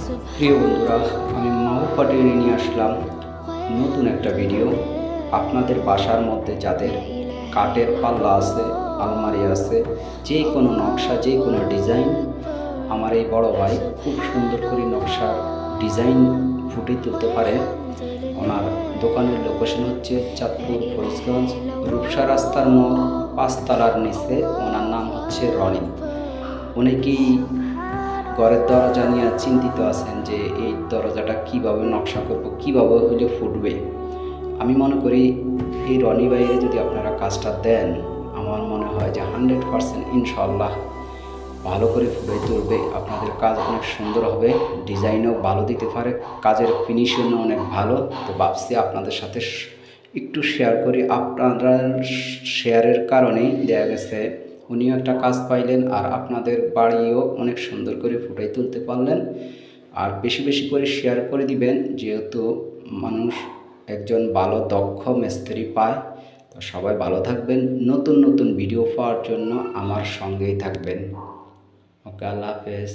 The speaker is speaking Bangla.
প্রিয় বন্ধুরা, আমি মাও পাটিয়ে নিয়ে আসলাম নতুন একটা ভিডিও। আপনাদের বাসার মধ্যে যাদের কাঠের পাল্লা আছে, আলমারি আছে, যে কোনো নকশা, যে কোনো ডিজাইন, আমার এই বড় ভাই খুব সুন্দর করে নকশার ডিজাইন ফুটিয়ে তুলতে পারে। ওনার দোকানের লোকেশন হচ্ছে চাঁদপুর ফরিদগঞ্জ, রূপসা রাস্তার মোড়, 5 তলার নিচে। ওনার নাম হচ্ছে রনি। অনেকেই ঘরের দরজা নিয়ে চিন্তিত আছেন যে এই দরজাটা কিভাবে নকশা করব, কিভাবে হইলে ফুটবে। আমি মনে করি এই রনি ভাইয়ের যদি আপনারা কাজটা দেন, আমার মনে হয় যে 100% ইনশাল্লাহ ভালো করে ফুটিয়ে তুলবে। আপনাদের কাজ অনেক সুন্দর হবে, ডিজাইনও ভালো দিতে পারে, কাজের ফিনিশিংও অনেক ভালো। তো ভাবছি আপনাদের সাথে একটু শেয়ার করি। আপনারা শেয়ারের কারণেই দেখা গেছে উনিও একটা কাজ পাইলেন, আর আপনাদের বাড়িও অনেক সুন্দর করে ফুটাই তুলতে পারলেন। আর বেশি বেশি করে শেয়ার করে দিবেন, যেহেতু মানুষ একজন ভালো দক্ষ মিস্ত্রি পায়। তো সবাই ভালো থাকবেন, নতুন নতুন ভিডিও পাওয়ার জন্য আমার সঙ্গেই থাকবেন। ওকে, আল্লাহ হাফেজ।